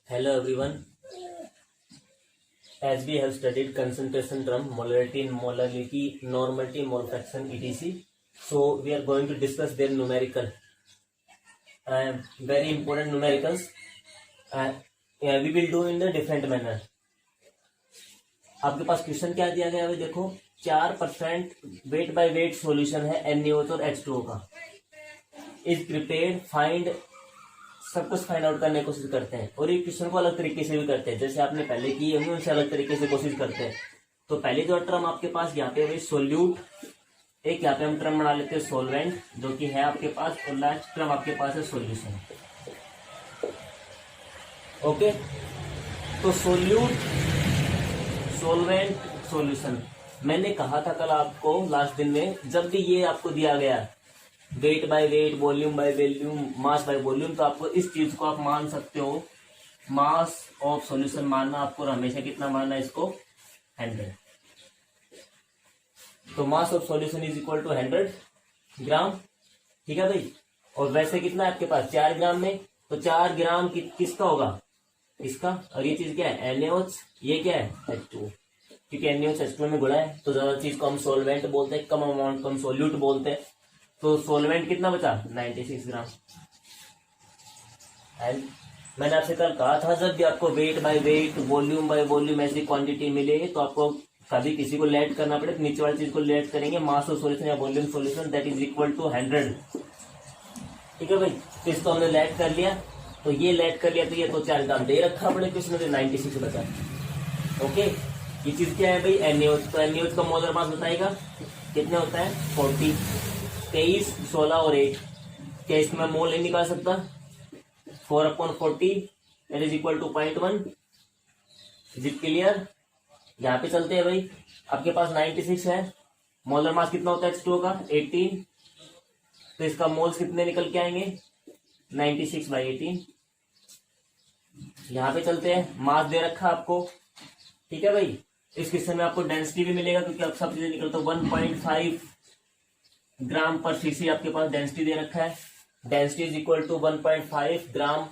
Hello everyone. As we have studied concentration term, molarity, molality, normality, mole fraction, etc. So we are going to discuss their numerical. Very important numericals. We will do in the different manner. आपके पास question क्या दिया गया है? देखो 4% weight by weight solution है NaOH और H2O का. Is prepared find, सब कुछ फाइंड आउट करने की कोशिश करते हैं. और ये क्वेश्चन को अलग तरीके से भी करते हैं, जैसे आपने पहले किए होंगे उनसे अलग तरीके से कोशिश करते हैं. तो पहले जो टर्म आपके पास यहाँ पे सोल्यूट, एक यहाँ पे हम टर्म बना लेते हैं सोलवेंट, जो कि है आपके पास, और लास्ट टर्म आपके पास है सोल्यूशन. ओके, तो सोल्यूट, सोलवेंट, सोल्यूशन. मैंने कहा था कल आपको लास्ट दिन में, जब भी ये आपको दिया गया weight by weight, volume by volume, mass by volume, तो आपको इस चीज को आप मान सकते हो मास ऑफ सॉल्यूशन मानना आपको, हमेशा कितना मानना है इसको 100. तो mass of solution is equal to 100 gram. ठीक है भाई. और वैसे कितना है आपके पास 4 ग्राम में, तो 4 ग्राम किसका होगा, इसका. और ये चीज क्या है NaOH, ये क्या है H2O. क्योंकि NaOH H2O में गुणा है, तो ज्यादा चीज को हम सोलवेंट बोलते हैं, कम अमाउंट को हम सोल्यूट बोलते हैं. तो सोलवेंट कितना बचा 96 ग्राम. एंड मैंने आपसे कल कहा था, जब भी आपको weight by weight, volume by volume ऐसी क्वांटिटी मिले, तो आपको कभी किसी को लेट करना पड़े, तो नीचे वाली चीज को लेट करेंगे, मास ऑफ सॉल्यूशन या volume solution that is equal to 100. ठीक है भाई. तो इसको हमने लेट कर लिया, तो ये लेट कर लिया, तो ये तो 4 ग्राम दे रखा अपने क्वेश्चन में, 96 बचा. ओके, ये चीज क्या है भाई NaOH. तो NaOH का मोलर मास बताएगा कितने होता है 40. 23, 16 और 8. क्या इसमें मैं मोल नहीं निकाल सकता? 4/40 that is equal to 0.1. Is it clear? यहाँ पे चलते हैं भाई. आपके पास 96 है, मोलर मास कितना होता है H2O का 18. तो इसका मोल्स कितने निकल के आएंगे 96/18. यहाँ पे चलते हैं, मास दे रखा आपको. ठीक है भाई. इस क्वेश्चन में आपको डेंसिटी भी मिलेगा, क्योंकि अब सब चीजें निकलते 1.5 ग्राम पर सीसी आपके पास डेंसिटी दे रखा है. डेंसिटी इज इक्वल टू 1.5 ग्राम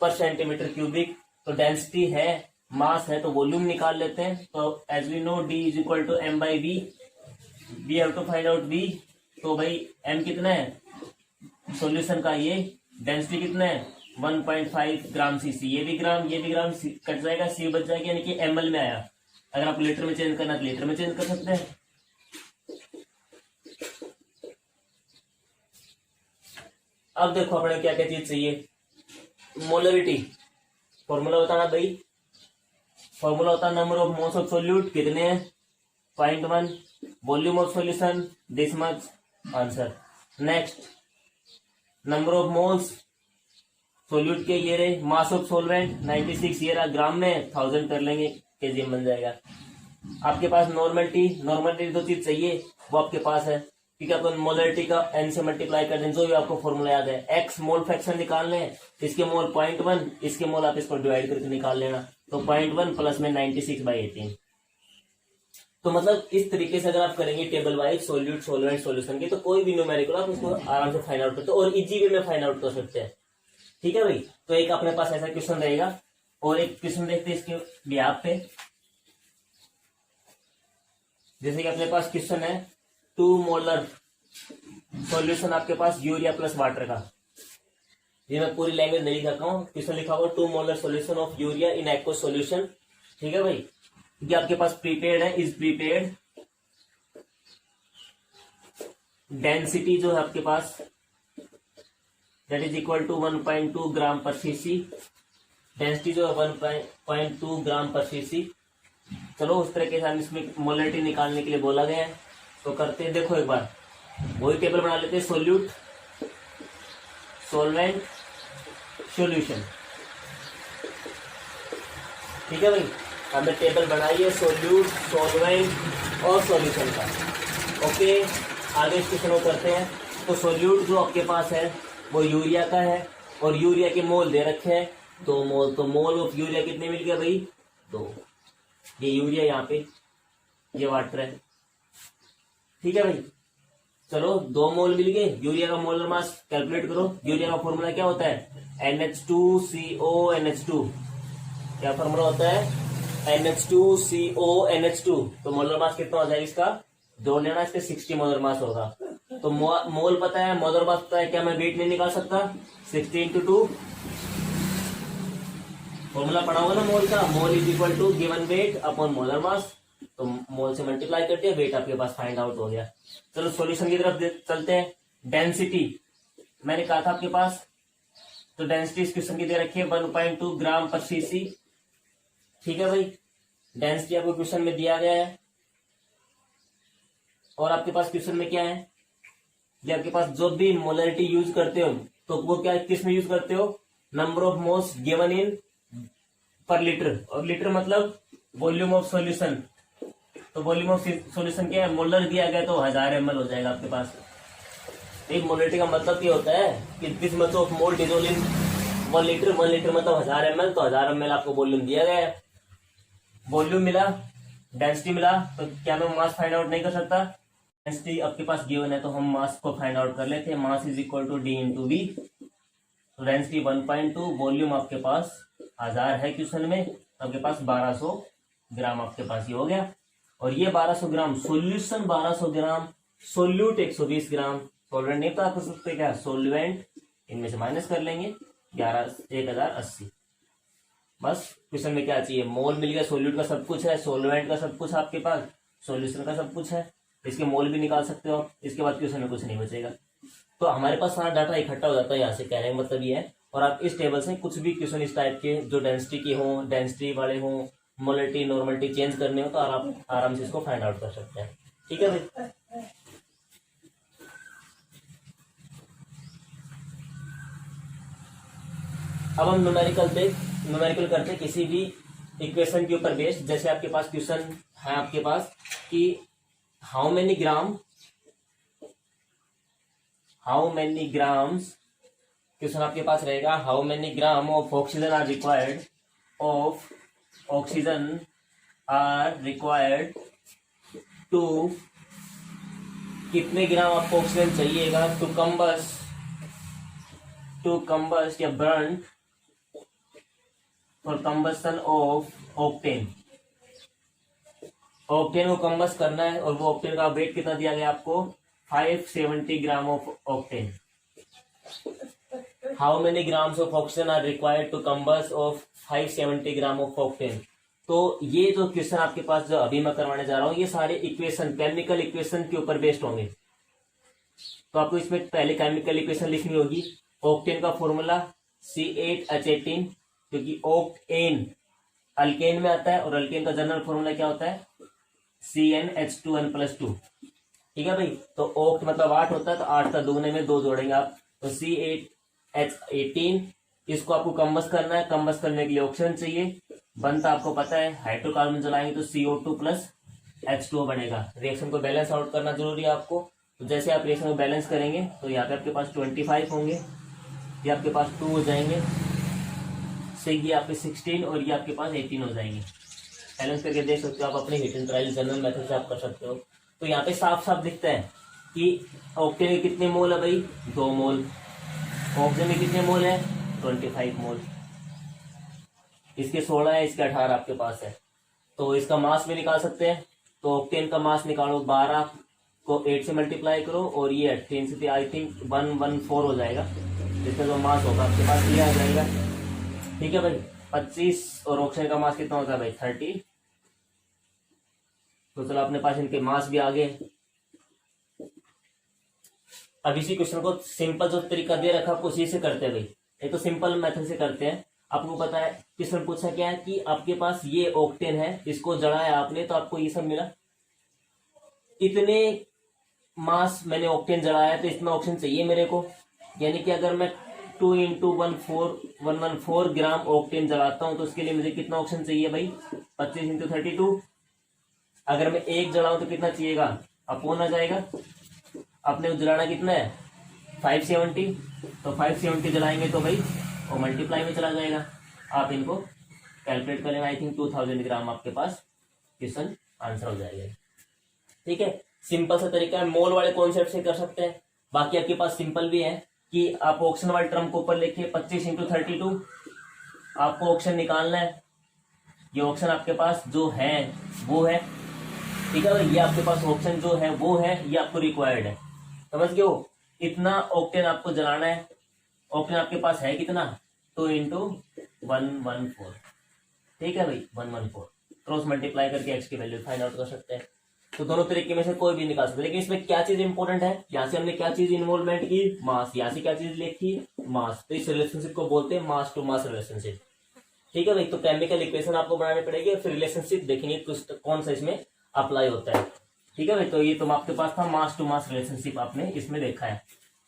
पर सेंटीमीटर क्यूबिक. तो डेंसिटी है, मास है, तो वॉल्यूम निकाल लेते हैं. तो as we know D is equal to M/V. We have to find out V. तो भाई M कितना है सॉल्यूशन का, ये डेंसिटी कितना है 1.5 ग्राम सीसी. ये भी ग्राम, ये भी ग्राम, कट जाएगा, C बच जाएगा, यानी कि ml में आया. अगर आप लीटर में चेंज करना तो लीटर में चेंज कर सकते हैं. अब देखो अपने क्या क्या चीज चाहिए. मोलरिटी फॉर्मूला बताना भाई. फॉर्मूला होता है number of moles of solute, कितने हैं 0.1. Volume of solution this much, answer. Next number of moles solute के ये रहे. मास ऑफ सोलवेंट 96, ये रहा ग्राम में, 1000 कर लेंगे, केजी में बन जाएगा. आपके पास नॉर्मलिटी 2 चीज चाहिए, वो आपके पास है, क्योंकि आपको मोलरिटी का n से मल्टीप्लाई कर दें, जो भी आपको फॉर्मूला याद है. x मोल फ्रैक्शन निकालने हैं, इसके मोल 0.1, इसके मोल आप इसको डिवाइड करके निकाल लेना. तो 0.1 प्लस में 96/18. तो मतलब इस तरीके से अगर आप करेंगे table wise solute, solvent, solution की, तो कोई भी न्यूमेरिकल आप उसको आराम से फाइंड आउट करते हो, और इजी वे में फाइंड आउट कर सकते हैं. ठीक है भाई. तो एक अपने पास ऐसा क्वेश्चन रहेगा, और एक क्वेश्चन देखते हैं इसके बिहाफ पे. जैसे कि अपने पास क्वेश्चन है 2 मोलर सॉल्यूशन आपके पास यूरिया प्लस वाटर का. ये मैं पूरी लैंग्वेज नहीं लिखा हूँ, क्वेश्चन लिखा हुआ 2 molar solution of urea in aqueous solution. ठीक है भाई. क्योंकि आपके पास प्रीपेड है, इज प्रीपेड. डेंसिटी जो है आपके पास दैट इज इक्वल टू 1.2 ग्राम पर सीसी. डेंसिटी जो है 1.2 ग्राम पर सीसी. चलो उस तरह के साथ इसमें मोलरिटी निकालने के लिए बोला गया है, तो करते हैं. देखो एक बार वही टेबल बना लेते हैं, सोल्यूट, सोलवेंट, सॉल्यूशन. ठीक है भाई. हमने टेबल बनाई है सोल्यूट, सोलवेंट और सॉल्यूशन का. ओके, आगे इस क्वेश्चन को करते हैं. तो सोल्यूट जो आपके पास है वो यूरिया का है, और यूरिया के मोल दे रखे हैं 2 मोल. तो मोल ऑफ यूरिया कितने मिल गया भाई 2. ये यूरिया, यहाँ पे ये वाटर है. ठीक है भाई. चलो 2 मोल मिल गए. यूरिया का मोलर मास कैलकुलेट करो. यूरिया का फॉर्मूला क्या होता है NH2CO NH2. क्या फॉर्मूला होता है? NH2CO NH2। तो मोलर मास कितना हो जाएगा इसका? जोड़ लेना, इसके 60 मोलर मास होगा। तो मोल पता है, मोलर मास पता है, क्या मैं वेट नहीं निकाल सकता? 60 × 2 फॉर्मूला पढ़ा होगा ना मोल का, mole is equal to given weight upon molar mass. तो मोल से मल्टीप्लाई कर दिया, वेट आपके पास फाइंड आउट हो गया। चलो सॉल्यूशन की तरफ चलते हैं। डेंसिटी मैंने कहा था आपके पास, तो डेंसिटी इस क्वेश्चन की दे रखी है 1.2 ग्राम पर सीसी। ठीक है भाई, डेंसिटी आपको क्वेश्चन में दिया गया है। और आपके पास क्वेश्चन में क्या है, ये आपके पास जो भी मोलरिटी यूज करते हो तो वो क्या किस में यूज करते हो? Number of moles given in पर लीटर, और लीटर मतलब वॉल्यूम ऑफ सॉल्यूशन। तो वॉल्यूम ऑफ सॉल्यूशन क्या है? मोलर दिया गया तो 1000 ml हो जाएगा आपके पास। एक मोलरिटी का मतलब क्या होता है कि this much of mole dissolve in 1 litre. 1 litre मतलब 1000 ml, तो 1000 ml आपको वॉल्यूम दिया गया है। वॉल्यूम मिला, डेंसिटी मिला, तो क्या मैं मास फाइंड आउट नहीं कर सकता? डेंसिटी आपके पास गिवन है तो हम मास को फाइंड आउट कर लेते हैं। Mass is equal to D × V। तो डेंसिटी 1.2, वॉल्यूम आपके पास 1000 है क्वेश्चन में, आपके पास 1200 ग्राम आपके पास ये हो गया। और ये 1200 ग्राम सोल्यूशन, 1200 ग्राम सोल्यूट 120 ग्राम, सॉल्वेंट नहीं पता कर सकते क्या? सोल्वेंट, इनमें से माइनस कर लेंगे 1080। बस क्वेश्चन में क्या चाहिए? मोल मिल गया, सोल्यूट का सब कुछ है, सोल्वेंट का सब कुछ आपके पास, सॉल्यूशन का सब कुछ है, इसके मोल भी निकाल सकते हो। इसके बाद क्वेश्चन में कुछ नहीं बचेगा। तो हमारे पास सारा डाटा इकट्ठा हो जाता है यहाँ से, कहने का मतलब ये है। और आप इस टेबल से कुछ भी क्वेश्चन इस टाइप के जो डेंसिटी की हो, डेंसिटी वाले हो, मोलरिटी नॉर्मलिटी चेंज करने हो, तो आराम से इसको फाइंड आउट कर सकते हैं। ठीक है भाई। अब हम न्यूमेरिकल करते हैं किसी भी इक्वेशन के ऊपर बेस्ड। जैसे आपके पास क्वेश्चन है आपके पास कि हाउ मेनी ग्राम्स, क्वेश्चन आपके पास रहेगा how many gram of oxygen are required to, कितने ग्राम आपको ऑक्सीजन चाहिएगा टू कम्बस्ट या burn for combustion of octane. Octane को कंबस्ट करना है, और वो ऑक्टेन का वेट कितना दिया गया आपको? 570 gram of octane. How many grams of oxygen are required to combust of 570 gram of octane. तो ये जो क्वेश्चन आपके पास जो अभी मैं करवाने जा रहा हूँ, ये सारे इक्वेशन, केमिकल इक्वेशन के ऊपर बेस्ड होंगे। तो आपको इसमें पहले केमिकल इक्वेशन लिखनी होगी। ऑक्टेन का फॉर्मूला C8H18, क्योंकि ऑक्टेन अल्केन में आता है, और अल्केन का जनरल फॉर्मूला क्या होता है? CnH2n+2। ठीक है भाई। तो ऑक्ट मतलब 8 होता है, तो 8 का दुगने में 2 जोड़ेंगे आप, तो C8H18। इसको आपको कंबस्ट करना है, कंबस्ट करने के लिए ऑक्सीजन चाहिए, बनता आपको पता है हाइड्रोकार्बन जलाएंगे तो CO2 + H2O बनेगा। रिएक्शन को बैलेंस आउट करना जरूरी है आपको। तो जैसे आप रिएक्शन को बैलेंस करेंगे तो यहाँ पे आपके पास 25 होंगे, ये आपके पास 2 हो जाएंगे, से ये आपके 16 और ये आपके पास 18 हो जाएंगे। बैलेंस करके देख सकते हो आप अपने heat and trial general method से आप कर सकते हो। तो यहाँ पे साफ साफ दिखता है कि ऑक्टेन में कितने मोल है भाई? 2 मोल। ऑक्सीजन में कितने मोल है? 25 मोल। इसके 16 है, इसके 18 आपके पास है। तो इसका मास भी निकाल सकते हैं। तो ऑक्टेन का मास निकालो, 12 को 8 से मल्टीप्लाई करो, और ये 18 से आई थिंक 114 हो जाएगा, जिसका जो मास होगा आपके पास ये आ जाएगा। ठीक है भाई। 25 और ऑक्सीजन का मास कितना होता है भाई? 30। तो चलो अपने पास इनके मास भी आ गए। अब इसी क्वेश्चन को सिंपल जो तरीका दे रखा आपको उसी से करते हैं भाई। एक तो सिंपल मेथड से करते हैं। आपको पता है क्वेश्चन पूछा क्या है कि आपके पास ये ऑक्टेन है, इसको जलाया आपने तो आपको ये सब मिला, इतने मास मैंने ऑक्टेन जलाया तो इतना ऑक्सीजन चाहिए मेरे को। यानी कि अगर मैं 2 × 114 ग्राम ऑक्टेन जलाता हूं तो उसके लिए मुझे कितना ऑक्सीजन चाहिए भाई? 25 × 32। अगर मैं 1 जलाऊं तो कितना चाहिएगा? अपोन आ जाएगा। आपने जलाना कितना है? 570। तो 570 जलाएंगे तो भाई और मल्टीप्लाई में चला जाएगा। आप इनको कैलकुलेट कर लेना। आई थिंक 2000 ग्राम आपके पास क्वेश्चन आंसर हो जाएगा। ठीक है, सिंपल सा तरीका है। मोल वाले कॉन्सेप्ट से कर सकते हैं। बाकी आपके पास सिंपल भी है कि आप ऑक्सीजन वाले टर्म को ऊपर लिखिए 25 × 32। आपको ऑक्सीजन निकालना है ये ऑप्शन आपके पास जो है वो है, ठीक है भाई, ये आपके पास ऑप्शन जो है वो है, ये आपको रिक्वायर्ड है, समझ गए हो। इतना ऑक्टेन आपको जलाना है। ऑक्टेन आपके पास है कितना, 2 इंटू 114, ठीक है भाई, 114 क्रॉस मल्टीप्लाई करके एक्स की वैल्यू फाइंड आउट कर सकते हैं। तो दोनों तरीके में से कोई भी निकाल सकते हैं, लेकिन इसमें क्या चीज इंपॉर्टेंट है, यहाँ से हमने क्या चीज इन्वॉल्वमेंट की, मास, यहाँ से क्या चीज लिखी, मास। तो इस रिलेशनशिप को बोलते हैं मास टू मास रिलेशनशिप, ठीक है भाई। तो केमिकल इक्वेशन आपको बनानी पड़ेगी, फिर रिलेशनशिप देखेंगे कौन सा इसमें अप्लाई होता है, ठीक है भाई। तो ये तुम आपके पास था मास टू मास रिलेशनशिप, आपने इसमें देखा है।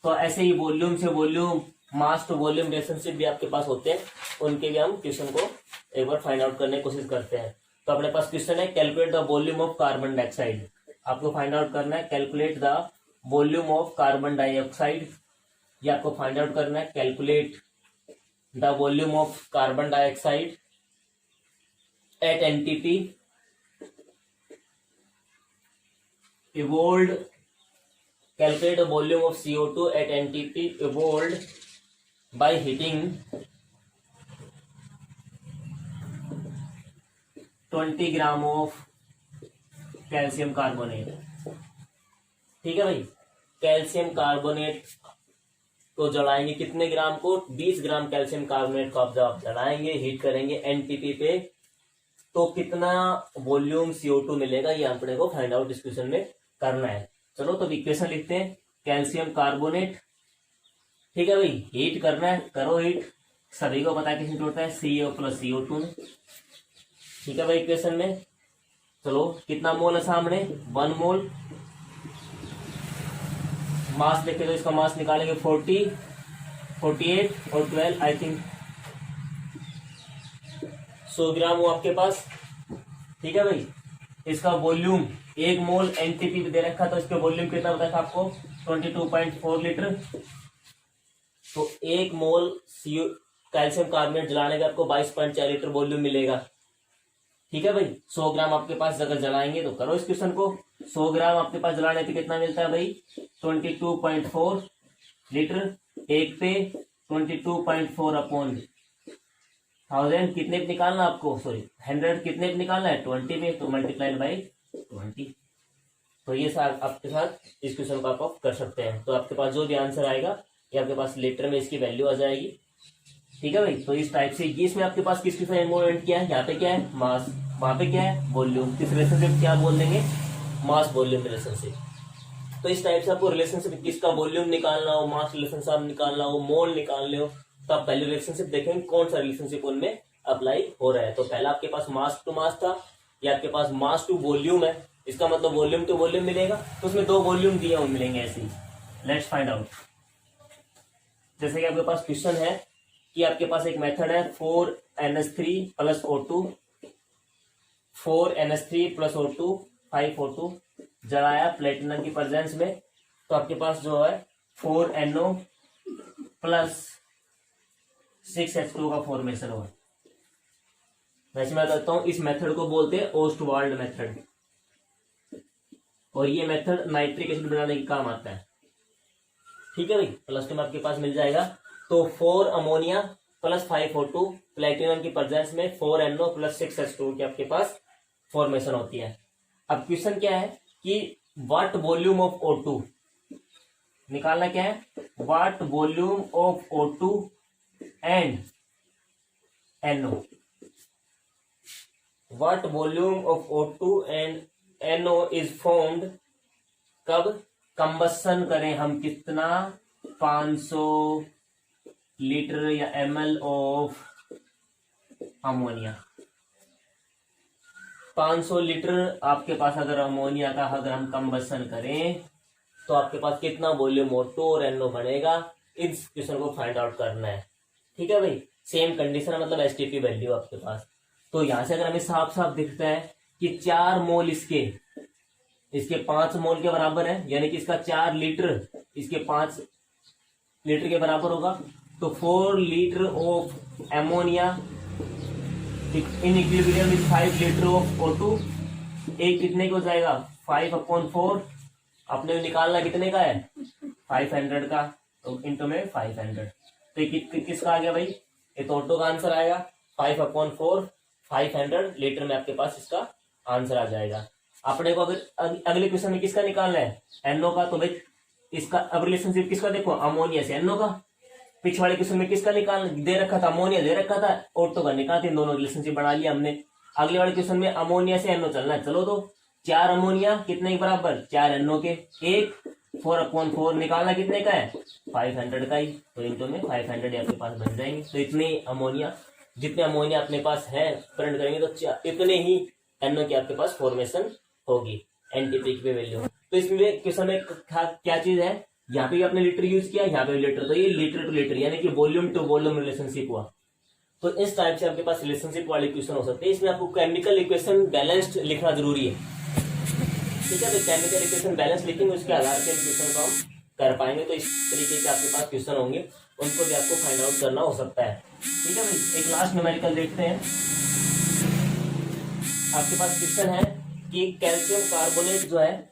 तो ऐसे ही वॉल्यूम से volume, mass to volume relationship भी आपके पास होते हैं, उनके भी हम क्वेश्चन को एक बार फाइंड आउट करने की कोशिश करते हैं। तो अपने पास क्वेश्चन है calculate the volume of carbon dioxide, आपको फाइंड आउट करना है calculate the volume of carbon dioxide, ये आपको फाइंड आउट करना है calculate the volume of carbon dioxide at NTP evolved, calculate the volume of CO2 at NTP evolved by heating 20 gram of calcium carbonate, ठीक है भाई। Calcium carbonate को जलाएंगे, कितने ग्राम को, 20 ग्राम कैल्शियम कार्बोनेट को आप जलाएंगे, हीट करेंगे एनटीपी पे, तो कितना वॉल्यूम CO2 मिलेगा, ये अपने को फाइंड आउट इस क्वेश्चन में करना है। चलो तो इक्वेशन लिखते हैं, कैल्शियम कार्बोनेट, ठीक है भाई, हीट करना है, करो हीट, सभी को पता है किसमें जोड़ता है, CO प्लस CO2 में, ठीक है भाई। इक्वेशन में चलो कितना मोल है सामने, 1 मोल, मास लिखे तो इसका मास निकालेंगे 40, 48 और 12, आई थिंक 100 ग्राम हो आपके पास, ठीक है भाई। इसका वॉल्यूम 1 मोल एनटीपी दे रखा, तो इसके वॉल्यूम कितना बताया था आपको, 22.4 लीटर। तो 1 मोल कैल्शियम कार्बोनेट जलाने का आपको 22.4 लीटर वॉल्यूम मिलेगा, ठीक है भाई। 100 ग्राम आपके पास अगर जलाएंगे तो करो इस क्वेश्चन को, 100 ग्राम आपके पास जलाने पे कितना मिलता है भाई, 22.4 लीटर, एक पे 22.4 अपॉन 1000, कितने पे निकालना आपको, सॉरी 100 कितने पे निकालना है, 20 पे, तो मल्टीप्लाइड बाई 20। तो ये साथ आपके साथ इस क्वेश्चन को आप कर सकते हैं। तो आपके पास जो भी आंसर आएगा ये आपके पास लीटर में इसकी वैल्यू आ जाएगी, ठीक है भाई। तो इस टाइप से ये इसमें आपके पास किस किसका इन्वॉल्वमेंट क्या है, यहाँ पे क्या है मास, वहां पे क्या है वॉल्यूम, किस रिलेशनशिप क्या बोल देंगे, मास वॉल्यूम रिलेशनशिप। तो इस टाइप से आपको रिलेशनशिप किसका वॉल्यूम निकालना हो, मास रिलेशनशिप निकालना हो, मोल निकालने हो, तो आप पहले रिलेशनशिप देखेंगे कौन सा रिलेशनशिप उनमें अप्लाई हो रहा है। तो पहला आपके पास मास टू मास था, या आपके पास मास टू वॉल्यूम है, इसका मतलब वॉल्यूम टू वॉल्यूम मिलेगा, तो उसमें 2 वॉल्यूम दिए हुए मिलेंगे ऐसे ही। Let's find out. जैसे कि आपके पास क्वेश्चन है कि आपके पास एक मेथड है 4NH3 plus O2, 4NH3 plus O2 5O2 जलाया प्लेटिनम की प्रेजेंस में, तो आपके पास जो है 4NO प्लस 6H2 का फॉर्मेशन हुआ। वैसे मैं बताता हूं, इस मेथड को बोलते हैं ओस्टवाल्ड मेथड, और ये मेथड नाइट्रिक एसिड बनाने के काम आता है, ठीक है भाई। प्लस 2 में आपके पास मिल जाएगा। तो 4 अमोनिया प्लस 5O2 प्लेटिनम की प्रेजेंस में 4NO प्लस 6H2 की आपके पास फॉर्मेशन होती है। अब क्वेश्चन क्या है कि व्हाट वॉल्यूम ऑफ O2 निकालना, क्या है what volume of O2 and NO, what volume of O2 and NO is formed, कब कंबसन करें हम, कितना 500 लीटर या ml ऑफ अमोनिया, 500 लीटर आपके पास अगर अमोनिया का अगर हम कंबसन करें तो आपके पास कितना वॉल्यूम O2 और NO बनेगा, इस क्वेश्चन को फाइंड आउट करना है, ठीक है भाई। सेम कंडीशन है, मतलब एसटीपी वैल्यू आपके पास। तो यहां से अगर हमें साफ साफ दिखता है कि 4 मोल इसके 5 मोल के बराबर है, यानी कि इसका 4 लीटर इसके 5 लीटर के बराबर होगा। तो 4 litre of ammonia in equilibrium with 5 litre of O2, एक कितने को हो जाएगा 5/4, अपने निकालना कितने का है 500 का, तो इंटू में 500, तो किसका आ गया भाई, ये तो O2 का आंसर आएगा 5/4, 500 लीटर में आपके पास इसका आंसर आ जाएगा। अपने को अगर अगले क्वेश्चन में किसका निकालना है, एनओ का, तो भाई इसका अब रिलेशनशिप किसका देखो, अमोनिया से एनओ का। पिछले वाले क्वेश्चन में किसका निकालना दे रखा था, अमोनिया दे रखा था, ऑटो का निकालते, दोनों रिलेशनशिप बना लिया हमने। अगले वाले क्वेश्चन में अमोनिया से एनओ चलना है, चलो तो 4 अमोनिया कितने के बराबर, 4 एनओ के, एक 4/4 निकालना कितने का है, 500 का ही, तो इनको में 500 आपके पास बन जाएंगे। तो इतने अमोनिया, जितने अमोनिया अपने पास है प्रिंट करेंगे तो इतने ही एनओ की आपके पास फॉर्मेशन होगी, एनटीपी की वैल्यू। तो इसमें क्वेश्चन में क्या चीज है, यहाँ पे भी आपने लीटर यूज किया, यहाँ पे भी लीटर, तो ये लीटर टू लीटर यानी कि वॉल्यूम टू वॉल्यूम रिलेशनशिप हुआ। तो इस टाइप से आपके पास रिलेशनशिप वाले क्वेश्चन हो सकते हैं। इसमें आपको केमिकल इक्वेशन बैलेंस्ड लिखना जरूरी है, ठीक है। तो केमिकल इक्वेशन बैलेंस लिखेंगे, उसके आधार पर क्वेश्चन को हम कर पाएंगे। तो इस तरीके के आपके पास क्वेश्चन होंगे, उनको भी आपको फाइंड आउट करना हो सकता है, ठीक है भाई। एक लास्ट न्यूमेरिकल देखते हैं। आपके पास क्वेश्चन है कि कैल्शियम कार्बोनेट जो है,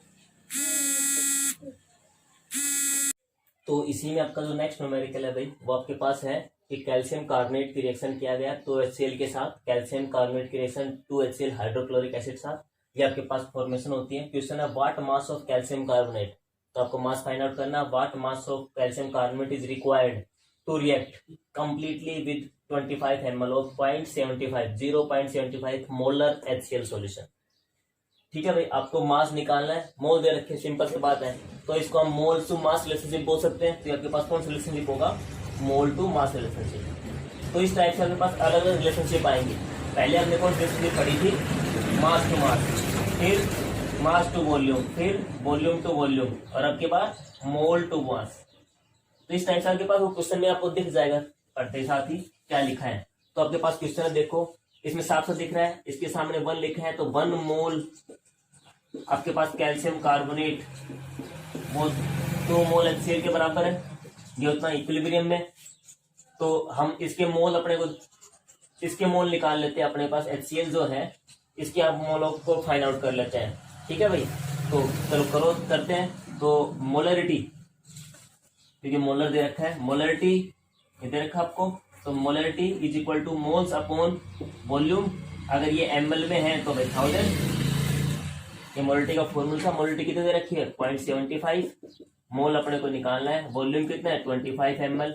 तो इसी में आपका जो नेक्स्ट न्यूमेरिकल है भाई वो आपके पास है कि कैल्शियम कार्बोनेट की रिएक्शन किया गया 2HCl के साथ, कैल्शियम कार्बोनेट की रिएक्शन 2HCl हाइड्रोक्लोरिक एसिड साथ, ये आपके पास फॉर्मेशन होती है। क्वेश्चन है what mass of calcium carbonate, तो आपको मास फाइंड आउट करना, what mass of calcium carbonate is required to react completely with 25 ml of 0.75 molar HCl solution, ठीक है भाई। आपको मास निकालना है, मोल दे रखे, सिंपल सी बात है, तो इसको हम मोल टू मास रिलेशनशिप बोल सकते हैं। तो आपके पास कौन सा रिलेशनशिप होगा, मोल टू मास रिलेशनशिप। तो इस टाइप से आपके पास अलग अलग रिलेशनशिप आएंगे। पहले हमने कौन सी रिलेशनशिप पढ़ी थी, मास टू मास, फिर मास टू वॉल्यूम, फिर वॉल्यूम टू वॉल्यूम, और आपके पास मोल टू मास। तो इस टाइप से आपके पास वो क्वेश्चन में आपको दिख जाएगा पढ़ते साथ ही क्या लिखा है। तो आपके पास क्वेश्चन है, देखो इसमें साफ साफ दिख रहा है, इसके सामने 1 लिखा है, तो 1 मोल आपके पास कैल्शियम कार्बोनेट वो 2 मोल HCl के बराबर है, ये उतना इक्विलिब्रियम में। तो हम इसके मोल अपने को, इसके मोल निकाल लेते हैं अपने पास, HCl जो है इसके आप मोलों को फाइंड आउट कर लेते हैं, ठीक है भाई। तो चलो करो करते हैं। तो मोलरिटी, क्योंकि मोलर दे रखा है, मोलरिटी दे रखा आपको, तो molarity is equal two moles upon volume. अगर ये ml में है तो भाई 1000, ये मोलरिटी का फॉर्मूला था। मोलरिटी कितने दे रखी है, 0.75 मोल अपने को निकालना है, वॉल्यूम कितना है 25 ml,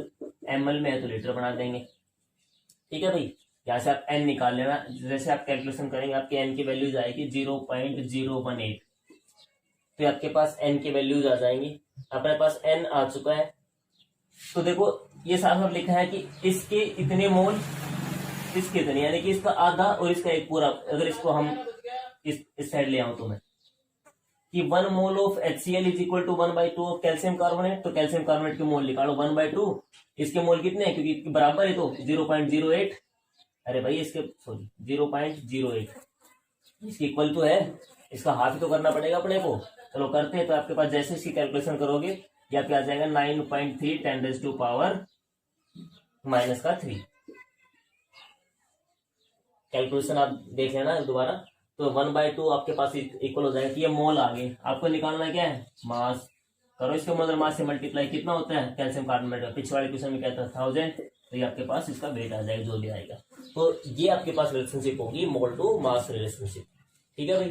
ml में है तो लीटर बना देंगे, ठीक है भाई। यहाँ से आप n निकाल लेना, जैसे आप कैलकुलेशन करेंगे आपकी n की वैल्यूज आएगी 0.018, तो आपके पास n की वैल्यूज आ जाएंगी। अपने पास n आ चुका है, तो देखो ये साफ साफ लिखा है कि इसके इतने मोल, इसके इतने, यानी कि इसका आधा और इसका एक पूरा। अगर इसको हम इस साइड ले आऊं तो मैं कि 1 mole of HCl is equal to 1/2 of calcium carbonate, तो कैल्शियम कार्बोनेट के मोल निकालो 1/2, इसके मोल कितने हैं, क्योंकि बराबर है तो 0.08, अरे भाई इसके सॉरी 0.08, इसके इक्वल तो है, इसका हाफ ही तो करना पड़ेगा अपने को। चलो करते हैं। तो आपके पास जैसे इसकी कैलकुलेशन करोगे या क्या आ जाएगा 9.3 10⁻⁻³ कैलकुलेशन आप देख लेना दोबारा। तो 1/2 आपके पास इक्वल हो जाएगा कि ये मोल आ गए। आपको निकालना क्या है, मास। करो इसके मोलर मास से मल्टीप्लाई, कितना होता है कैल्शियम कार्बोनेट का, पिछले वाले क्वेश्चन में क्या था 1000, तो ये आपके पास इसका वेट आ जाएगा जो भी आएगा। तो ये आपके पास रिलेशनशिप होगी मोल टू मास रिलेशनशिप, ठीक है भाई।